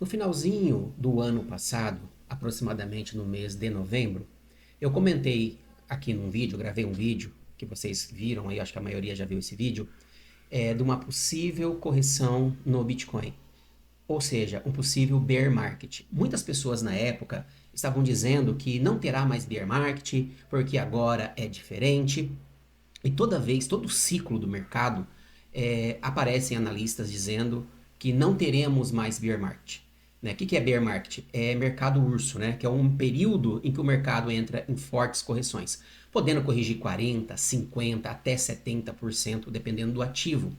No finalzinho do ano passado, aproximadamente no mês de novembro, eu comentei aqui num vídeo, gravei um vídeo que vocês viram aí, acho que a maioria já viu esse vídeo, de uma possível correção no Bitcoin. Ou seja, um possível bear market. Muitas pessoas na época estavam dizendo que não terá mais bear market, porque agora é diferente. E toda vez, todo ciclo do mercado, aparecem analistas dizendo que não teremos mais bear market. Né? O que é bear market? É mercado urso, né? Que é um período em que o mercado entra em fortes correções, podendo corrigir 40%, 50%, até 70%, dependendo do ativo.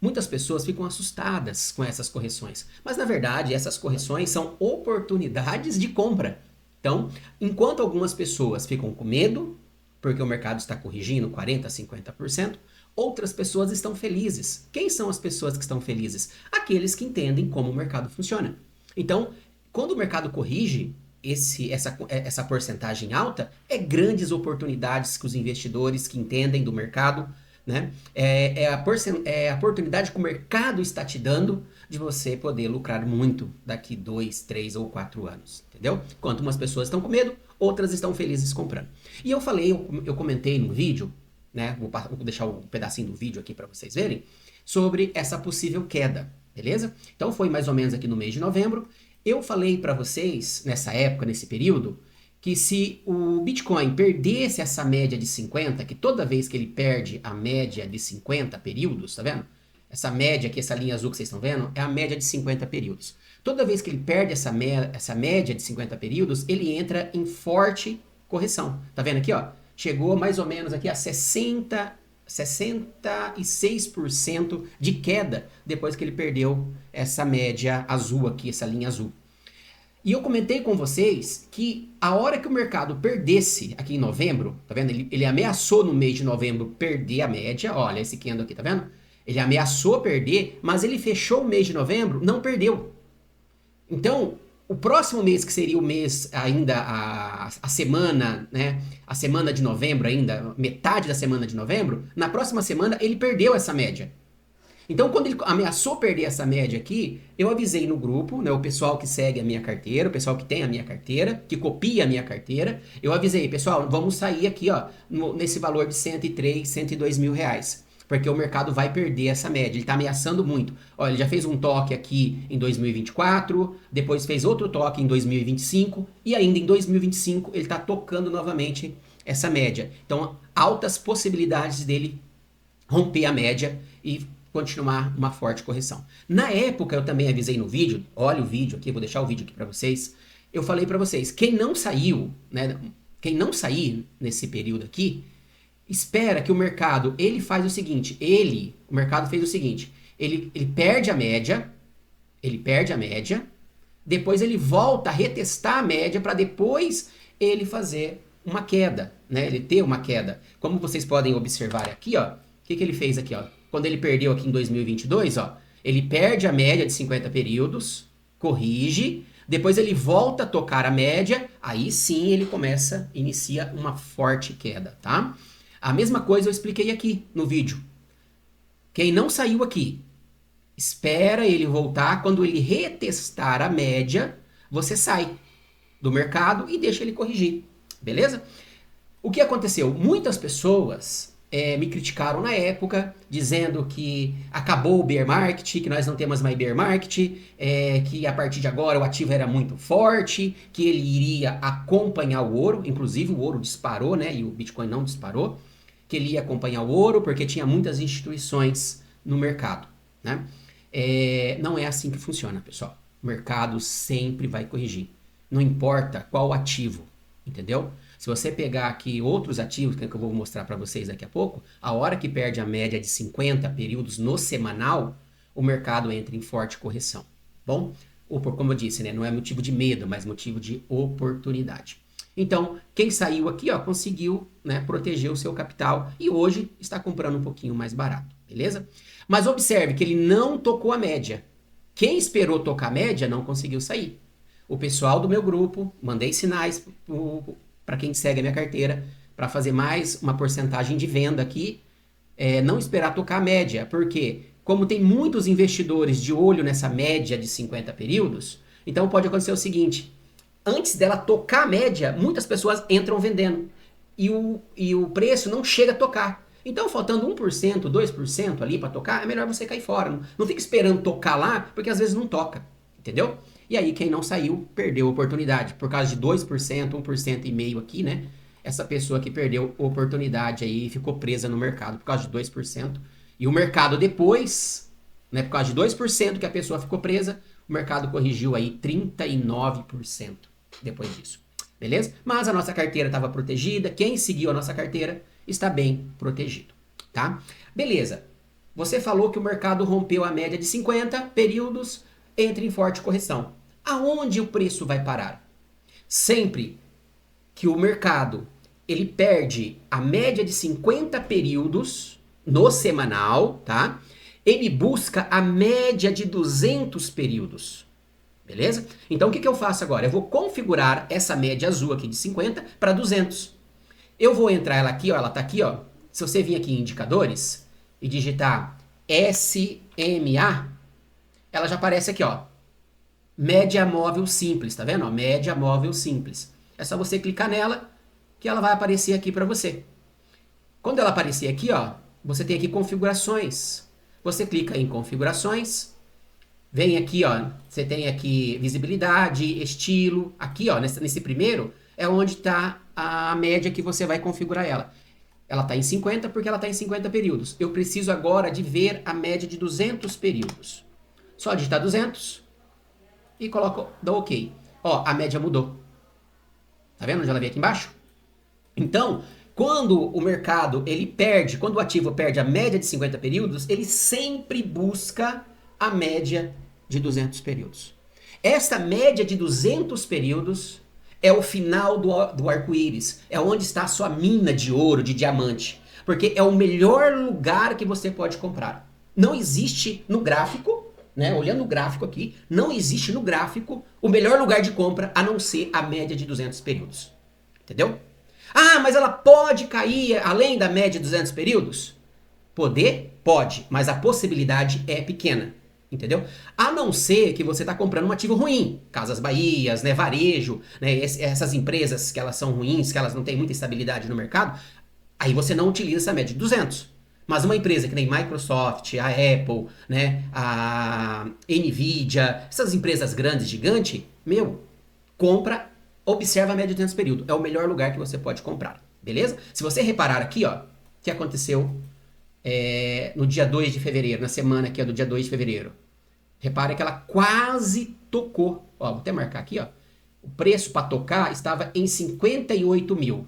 Muitas pessoas ficam assustadas com essas correções, mas na verdade essas correções são oportunidades de compra. Então, enquanto algumas pessoas ficam com medo, porque o mercado está corrigindo 40%, 50%, outras pessoas estão felizes. Quem são as pessoas que estão felizes? Aqueles que entendem como o mercado funciona. Então, quando o mercado corrige essa porcentagem alta, é grandes oportunidades que os investidores que entendem do mercado, né? É a oportunidade que o mercado está te dando de você poder lucrar muito daqui 2, 3 ou 4 anos, entendeu? Enquanto umas pessoas estão com medo, outras estão felizes comprando. E eu comentei no vídeo, né? Vou deixar um pedacinho do vídeo aqui para vocês verem, sobre essa possível queda, beleza? Então foi mais ou menos aqui no mês de novembro. Eu falei para vocês, nessa época, nesse período, que se o Bitcoin perdesse essa média de 50, que toda vez que ele perde a média de 50 períodos, tá vendo? Essa média aqui, essa linha azul que vocês estão vendo, é a média de 50 períodos. Toda vez que ele perde essa média de 50 períodos, ele entra em forte correção. Tá vendo aqui, ó? Chegou mais ou menos aqui a 66% de queda depois que ele perdeu essa média azul aqui, essa linha azul. E eu comentei com vocês que a hora que o mercado perdesse aqui em novembro, tá vendo? Ele ameaçou no mês de novembro perder a média. Olha esse candle aqui, tá vendo? Ele ameaçou perder, mas ele fechou o mês de novembro, não perdeu. Então, o próximo mês, que seria o mês ainda, a semana, né? A semana de novembro ainda, metade da semana de novembro, na próxima semana ele perdeu essa média. Então, quando ele ameaçou perder essa média aqui, eu avisei no grupo, né, o pessoal que segue a minha carteira, o pessoal que tem a minha carteira, que copia a minha carteira, eu avisei, pessoal, vamos sair aqui, ó, nesse valor de 103, 102 mil reais. Porque o mercado vai perder essa média, ele está ameaçando muito. Olha, ele já fez um toque aqui em 2024, depois fez outro toque em 2025, e ainda em 2025 ele está tocando novamente essa média. Então, altas possibilidades dele romper a média e continuar uma forte correção. Na época eu também avisei no vídeo, olha o vídeo aqui, vou deixar o vídeo aqui para vocês. Eu falei para vocês, quem não saiu, né, quem não sair nesse período aqui, espera que o mercado, ele faz o seguinte, o mercado fez o seguinte, ele perde a média, depois ele volta a retestar a média para depois ele fazer uma queda, né, ele ter uma queda. Como vocês podem observar aqui, ó, o que ele fez aqui, ó? Quando ele perdeu aqui em 2022, ó, ele perde a média de 50 períodos, corrige, depois ele volta a tocar a média, aí sim ele inicia uma forte queda, tá? A mesma coisa eu expliquei aqui no vídeo. Quem não saiu aqui, espera ele voltar, quando ele retestar a média, você sai do mercado e deixa ele corrigir, beleza? O que aconteceu? Muitas pessoas me criticaram na época, dizendo que acabou o bear market, que nós não temos mais bear market, que a partir de agora o ativo era muito forte, que ele iria acompanhar o ouro, inclusive o ouro disparou, né, e o Bitcoin não disparou, que ele ia acompanhar o ouro porque tinha muitas instituições no mercado, né? Não é assim que funciona, pessoal. O mercado sempre vai corrigir, não importa qual ativo, entendeu? Se você pegar aqui outros ativos, que eu vou mostrar para vocês daqui a pouco, a hora que perde a média de 50 períodos no semanal, o mercado entra em forte correção. Bom, como eu disse, né, não é motivo de medo, mas motivo de oportunidade. Então, quem saiu aqui, ó, conseguiu, né, proteger o seu capital e hoje está comprando um pouquinho mais barato, beleza? Mas observe que ele não tocou a média. Quem esperou tocar a média não conseguiu sair. O pessoal do meu grupo, mandei sinais para quem segue a minha carteira, para fazer mais uma porcentagem de venda aqui, não esperar tocar a média, porque como tem muitos investidores de olho nessa média de 50 períodos, Então pode acontecer o seguinte, antes dela tocar a média, muitas pessoas entram vendendo e o preço não chega a tocar. Então, faltando 1%, 2% ali para tocar, é melhor você cair fora. Não fica esperando tocar lá, porque às vezes não toca, entendeu? E aí quem não saiu, perdeu a oportunidade. Por causa de 2%, 1,5% aqui, né? Essa pessoa que perdeu a oportunidade aí ficou presa no mercado por causa de 2%. E o mercado depois, né, por causa de 2% que a pessoa ficou presa, o mercado corrigiu aí 39% depois disso. Beleza? Mas a nossa carteira estava protegida, quem seguiu a nossa carteira está bem protegido, tá? Beleza. Você falou que o mercado rompeu a média de 50 períodos, entra em forte correção. Aonde o preço vai parar? Sempre que o mercado ele perde a média de 50 períodos no semanal, tá? Ele busca a média de 200 períodos. Beleza? Então o que eu faço agora? Eu vou configurar essa média azul aqui de 50 para 200. Eu vou entrar ela aqui, ó, ela tá aqui, ó. Se você vir aqui em indicadores e digitar SMA, ela já aparece aqui, ó. Média móvel simples, tá vendo? Ó, média móvel simples. É só você clicar nela que ela vai aparecer aqui para você. Quando ela aparecer aqui, ó, você tem aqui configurações. Você clica em configurações. Vem aqui, ó, você tem aqui visibilidade, estilo. Aqui, ó, nesse primeiro é onde está a média que você vai configurar ela. Ela está em 50 porque ela está em 50 períodos. Eu preciso agora de ver a média de 200 períodos. Só digitar 200 e coloco, dá OK. Ó, a média mudou. Tá vendo onde ela veio aqui embaixo? Então, quando o mercado ele perde, quando o ativo perde a média de 50 períodos, ele sempre busca a média de 200 períodos. Esta média de 200 períodos é o final do arco-íris, é onde está a sua mina de ouro, de diamante, porque é o melhor lugar que você pode comprar. Não existe no gráfico, né, olhando o gráfico aqui, não existe no gráfico o melhor lugar de compra a não ser a média de 200 períodos. Entendeu? Ah, mas ela pode cair além da média de 200 períodos? Poder? Pode, mas a possibilidade é pequena. Entendeu? A não ser que você está comprando um ativo ruim, Casas Bahias, né, varejo, né, essas empresas que elas são ruins, que elas não têm muita estabilidade no mercado, aí você não utiliza essa média de 200. Mas uma empresa que nem Microsoft, a Apple, né, a Nvidia, essas empresas grandes, gigantes, compra, observa a média de 200 períodos. É o melhor lugar que você pode comprar, beleza? Se você reparar aqui, ó, o que aconteceu no dia 2 de fevereiro, na semana aqui, ó, do dia 2 de fevereiro. Repare que ela quase tocou. Ó, vou até marcar aqui, ó. O preço para tocar estava em 58 mil.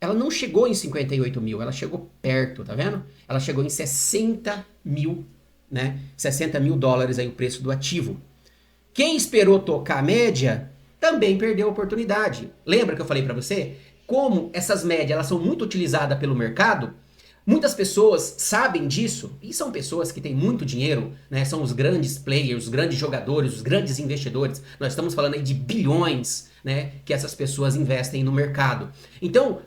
Ela não chegou em 58 mil, ela chegou perto, tá vendo? Ela chegou em 60 mil, né? 60 mil dólares aí o preço do ativo. Quem esperou tocar a média também perdeu a oportunidade. Lembra que eu falei para você? Como essas médias elas são muito utilizadas pelo mercado, muitas pessoas sabem disso, e são pessoas que têm muito dinheiro, né? São os grandes players, os grandes jogadores, os grandes investidores. Nós estamos falando aí de bilhões, né? Que essas pessoas investem no mercado. Então,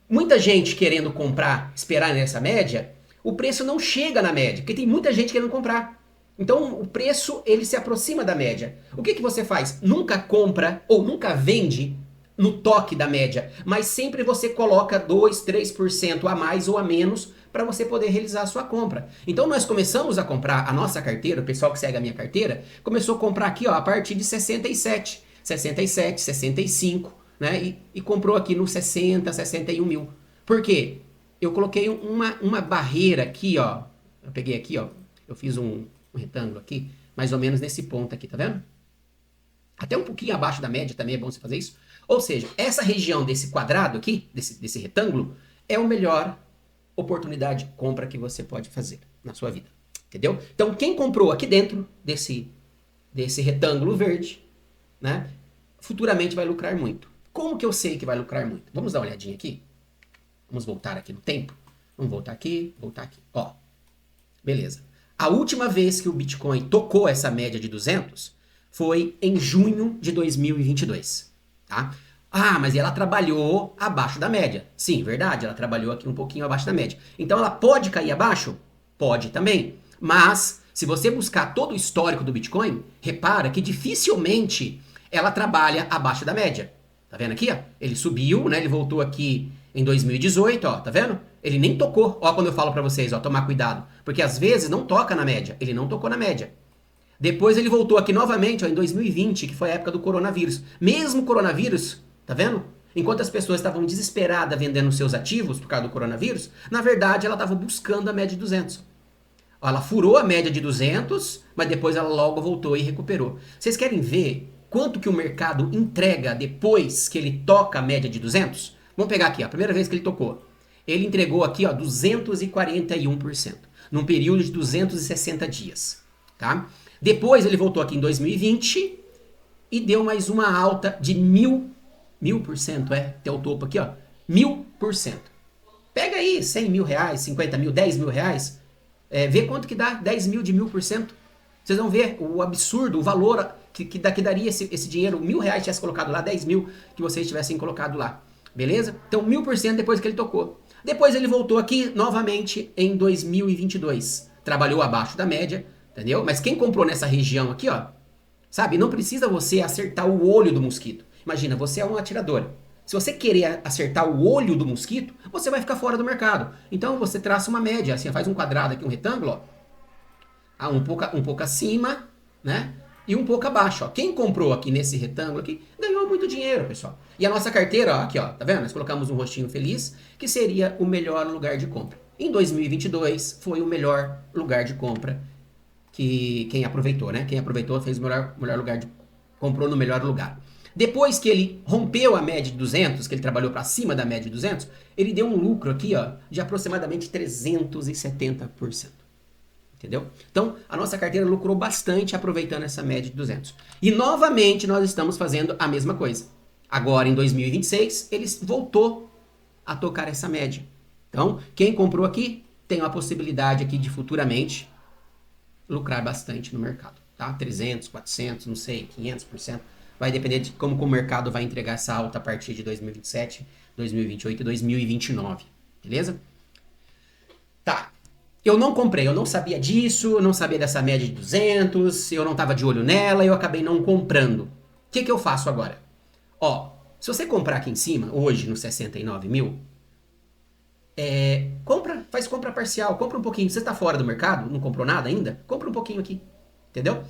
muita gente querendo comprar, esperar nessa média, o preço não chega na média, porque tem muita gente querendo comprar. Então, o preço, ele se aproxima da média. O que você faz? Nunca compra ou nunca vende no toque da média, mas sempre você coloca 2, 3% a mais ou a menos para você poder realizar a sua compra. Então nós começamos a comprar a nossa carteira, o pessoal que segue a minha carteira, começou a comprar aqui, ó, a partir de 67, 65, né? E comprou aqui no 60, 61 mil. Por quê? Eu coloquei uma barreira aqui, ó. Eu peguei aqui, ó. Eu fiz um retângulo aqui, mais ou menos nesse ponto aqui, tá vendo? Até um pouquinho abaixo da média também é bom você fazer isso. Ou seja, essa região desse quadrado aqui, desse retângulo, é a melhor oportunidade de compra que você pode fazer na sua vida. Entendeu? Então, quem comprou aqui dentro desse retângulo verde, né, futuramente vai lucrar muito. Como que eu sei que vai lucrar muito? Vamos dar uma olhadinha aqui? Vamos voltar aqui no tempo? Vamos voltar aqui, voltar aqui. Ó, beleza. A última vez que o Bitcoin tocou essa média de 200 foi em junho de 2022. Tá? Ah, mas ela trabalhou abaixo da média. Sim, verdade, ela trabalhou aqui um pouquinho abaixo da média. Então ela pode cair abaixo? Pode também. Mas Se você buscar todo o histórico do Bitcoin, repara que dificilmente ela trabalha abaixo da média. Tá vendo aqui, ó? Ele subiu, né? Ele voltou aqui em 2018, ó, tá vendo? Ele nem tocou. Ó, quando eu falo pra vocês, ó, tomar cuidado, porque às vezes não toca na média. Ele não tocou na média. Depois ele voltou aqui novamente, ó, em 2020, que foi a época do coronavírus. Mesmo coronavírus, tá vendo? Enquanto as pessoas estavam desesperadas vendendo seus ativos por causa do coronavírus, na verdade ela estava buscando a média de 200. Ó, ela furou a média de 200, mas depois ela logo voltou e recuperou. Vocês querem ver quanto que o mercado entrega depois que ele toca a média de 200? Vamos pegar aqui, ó, a primeira vez que ele tocou. Ele entregou aqui, ó, 241%, num período de 260 dias, tá? Depois ele voltou aqui em 2020 e deu mais uma alta de 1000%, até o topo aqui, ó, 1000%. Pega aí 100 mil reais, 50 mil, 10 mil reais, vê quanto que dá 10 mil de 1000%. Vocês vão ver o absurdo, o valor que daria esse dinheiro, 1000 reais tivesse colocado lá, 10 mil que vocês tivessem colocado lá, beleza? Então 1000% depois que ele tocou. Depois ele voltou aqui novamente em 2022, trabalhou abaixo da média, entendeu? Mas quem comprou nessa região aqui, ó, sabe, não precisa você acertar o olho do mosquito. Imagina, você é um atirador. Se você querer acertar o olho do mosquito, você vai ficar fora do mercado. Então você traça uma média, assim, faz um quadrado aqui, um retângulo, ó, um pouco acima, né? E um pouco abaixo, ó. Quem comprou aqui nesse retângulo aqui ganhou muito dinheiro, pessoal. E a nossa carteira, ó, aqui, ó, tá vendo? Nós colocamos um rostinho feliz, que seria o melhor lugar de compra. Em 2022 foi o melhor lugar de compra que quem aproveitou, né? Quem aproveitou fez o melhor lugar comprou no melhor lugar. Depois que ele rompeu a média de 200, que ele trabalhou para cima da média de 200, ele deu um lucro aqui, ó, de aproximadamente 370%. Entendeu? Então, a nossa carteira lucrou bastante aproveitando essa média de 200. E novamente nós estamos fazendo a mesma coisa. Agora, em 2026, ele voltou a tocar essa média. Então, quem comprou aqui tem a possibilidade aqui de futuramente lucrar bastante no mercado, tá? 300, 400, não sei, 500%. Vai depender de como que o mercado vai entregar essa alta a partir de 2027, 2028 e 2029, beleza? Tá. Eu não comprei, eu não sabia disso, não sabia dessa média de 200, eu não estava de olho nela, eu acabei não comprando. O que eu faço agora? Ó, se você comprar aqui em cima, hoje no 69 mil, faz compra parcial, compra um pouquinho. Você está fora do mercado, não comprou nada ainda? Compra um pouquinho aqui, entendeu?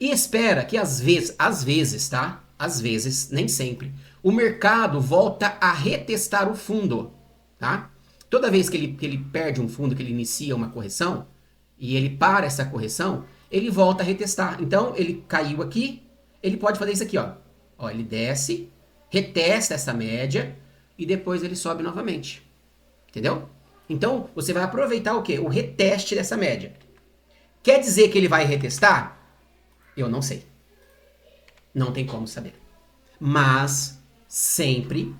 E espera que às vezes, tá? Às vezes, nem sempre, o mercado volta a retestar o fundo, tá? Toda vez que ele perde um fundo, que ele inicia uma correção, e ele para essa correção, ele volta a retestar. Então, ele caiu aqui, ele pode fazer isso aqui, ó. Ó, ele desce, retesta essa média, e depois ele sobe novamente. Entendeu? Então, você vai aproveitar o quê? O reteste dessa média. Quer dizer que ele vai retestar? Eu não sei. Não tem como saber. Mas, sempre,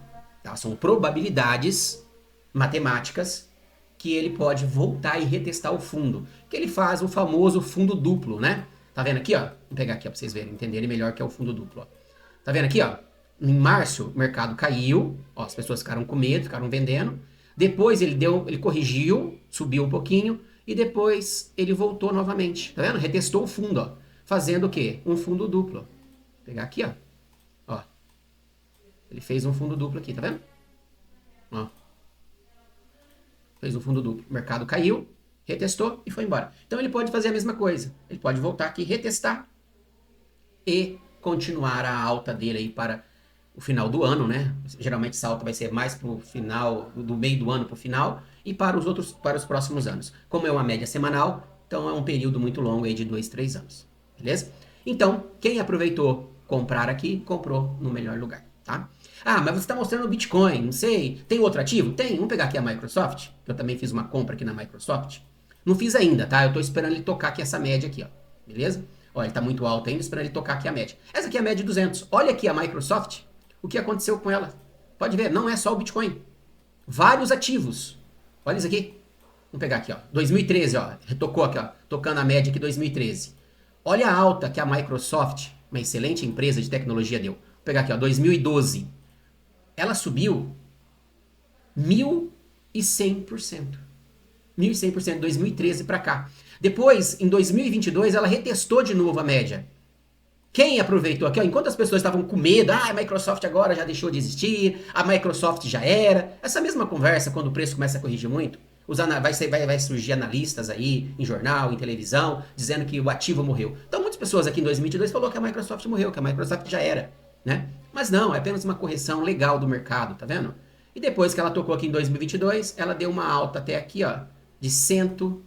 tá? São probabilidades matemáticas que ele pode voltar e retestar o fundo. Que ele faz o famoso fundo duplo, né? Tá vendo aqui, ó? Vou pegar aqui, ó, pra vocês verem, entenderem melhor que é o fundo duplo, ó. Tá vendo aqui, ó? Em março, o mercado caiu, ó, as pessoas ficaram com medo, ficaram vendendo. Depois ele corrigiu, subiu um pouquinho e depois ele voltou novamente. Tá vendo? Retestou o fundo, ó. Fazendo o quê? Um fundo duplo. Vou pegar aqui, ó. Ó. Ele fez um fundo duplo aqui, tá vendo? Ó. Fez um fundo duplo. O mercado caiu, retestou e foi embora. Então ele pode fazer a mesma coisa. Ele pode voltar aqui, retestar e continuar a alta dele aí para o final do ano, né? Geralmente essa alta vai ser mais para o final, do meio do ano para o final, e para os próximos anos. Como é uma média semanal, então é um período muito longo aí de 2, 3 anos, beleza? Então, quem aproveitou comprar aqui, comprou no melhor lugar, tá? Ah, mas você está mostrando o Bitcoin, não sei, tem outro ativo? Tem, vamos pegar aqui a Microsoft, que eu também fiz uma compra aqui na Microsoft. Não fiz ainda, tá? Eu estou esperando ele tocar aqui essa média aqui, ó, beleza? Olha, ele está muito alto ainda, esperando ele tocar aqui a média. Essa aqui é a média de 200. Olha aqui a Microsoft, o que aconteceu com ela. Pode ver, não é só o Bitcoin. Vários ativos. Olha isso aqui. Vamos pegar aqui, ó. 2013, ó. Tocou aqui, ó. Tocando a média aqui 2013. Olha a alta que a Microsoft, uma excelente empresa de tecnologia, deu. Vou pegar aqui, ó. 2012. Ela subiu 1.100%. 1.100%, 2013 para cá. Depois, em 2022, ela retestou de novo a média. Quem aproveitou aqui, ó, enquanto as pessoas estavam com medo, a Microsoft agora já deixou de existir, a Microsoft já era. Essa mesma conversa, quando o preço começa a corrigir muito, vai surgir analistas aí, em jornal, em televisão, dizendo que o ativo morreu. Então, muitas pessoas aqui em 2022 falou que a Microsoft morreu, que a Microsoft já era, né? Mas não, é apenas uma correção legal do mercado, tá vendo? E depois que ela tocou aqui em 2022, ela deu uma alta até aqui, ó, de 100%.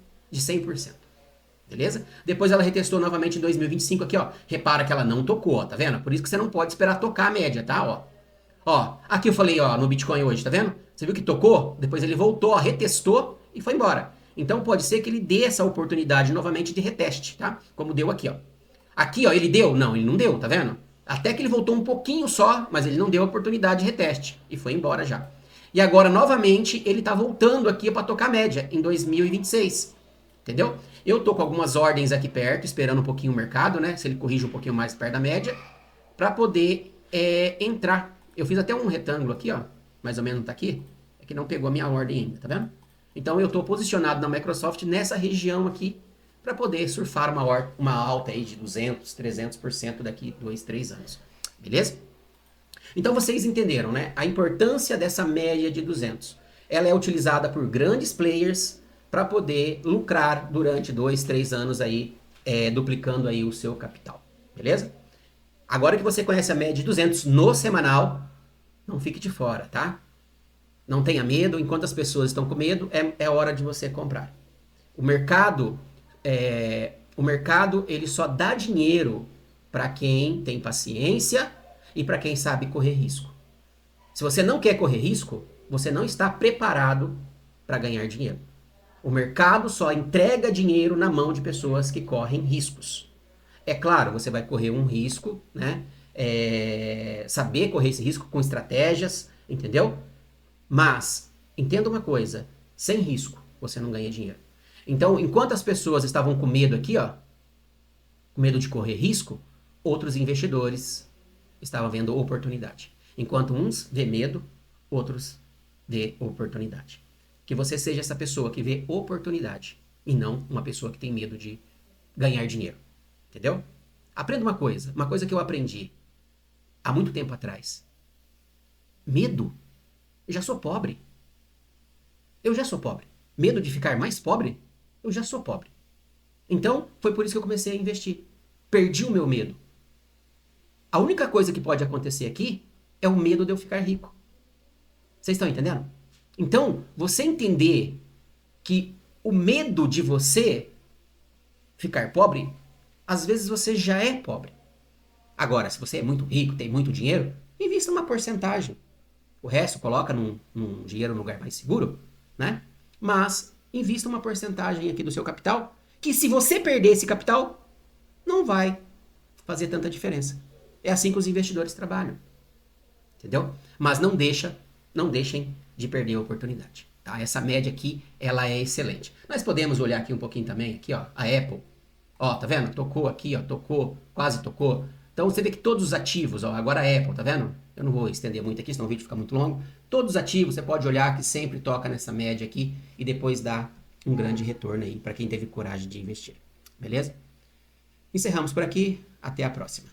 Beleza? Depois ela retestou novamente em 2025 aqui, ó. Repara que ela não tocou, ó, tá vendo? Por isso que você não pode esperar tocar a média, tá? Ó, aqui eu falei, ó, no Bitcoin hoje, tá vendo? Você viu que tocou? Depois ele voltou, ó, retestou e foi embora. Então pode ser que ele dê essa oportunidade novamente de reteste, tá? Como deu aqui, ó. Aqui, ó, ele deu? Não, ele não deu, tá vendo? Até que ele voltou um pouquinho só, mas ele não deu a oportunidade de reteste e foi embora já. E agora, novamente, ele tá voltando aqui para tocar a média em 2026. Entendeu? Eu tô com algumas ordens aqui perto, esperando um pouquinho o mercado, né? Se ele corrige um pouquinho mais perto da média, para poder entrar. Eu fiz até um retângulo aqui, ó. Mais ou menos tá aqui. É que não pegou a minha ordem ainda, tá vendo? Então eu tô posicionado na Microsoft nessa região aqui para poder surfar uma alta aí de 200, 300% daqui 2, 3 anos. Beleza? Então vocês entenderam, né? A importância dessa média de 200. Ela é utilizada por grandes players para poder lucrar durante 2, 3 anos aí, duplicando aí o seu capital. Beleza? Agora que você conhece a média de 200 no semanal, não fique de fora, tá? Não tenha medo, enquanto as pessoas estão com medo, é hora de você comprar. O mercado ele só dá dinheiro para quem tem paciência e para quem sabe correr risco. Se você não quer correr risco, você não está preparado para ganhar dinheiro. O mercado só entrega dinheiro na mão de pessoas que correm riscos. É claro, você vai correr um risco, né? Saber correr esse risco com estratégias, entendeu? Mas, entenda uma coisa, sem risco você não ganha dinheiro. Então, enquanto as pessoas estavam com medo aqui, ó, com medo de correr risco, outros investidores estavam vendo oportunidade. Enquanto uns vê medo, outros vê oportunidade. Que você seja essa pessoa que vê oportunidade e não uma pessoa que tem medo de ganhar dinheiro. Entendeu? Aprenda uma coisa que eu aprendi há muito tempo atrás. Medo. Eu já sou pobre. Eu já sou pobre. Medo de ficar mais pobre? Eu já sou pobre. Então, foi por isso que eu comecei a investir. Perdi o meu medo. A única coisa que pode acontecer aqui é o medo de eu ficar rico. Vocês estão entendendo? Então, você entender que o medo de você ficar pobre, às vezes você já é pobre. Agora, se você é muito rico, tem muito dinheiro, invista uma porcentagem. O resto coloca num dinheiro num lugar mais seguro, né? Mas invista uma porcentagem aqui do seu capital, que se você perder esse capital, não vai fazer tanta diferença. É assim que os investidores trabalham. Entendeu? Mas não deixem de perder a oportunidade. Tá? Essa média aqui, ela é excelente. Nós podemos olhar aqui um pouquinho também, aqui, ó, a Apple. Ó, tá vendo? Tocou aqui, ó, tocou, quase tocou. Então você vê que todos os ativos, ó, agora a Apple, tá vendo? Eu não vou estender muito aqui, senão o vídeo fica muito longo. Todos os ativos, você pode olhar que sempre toca nessa média aqui e depois dá um grande retorno aí para quem teve coragem de investir. Beleza? Encerramos por aqui, até a próxima.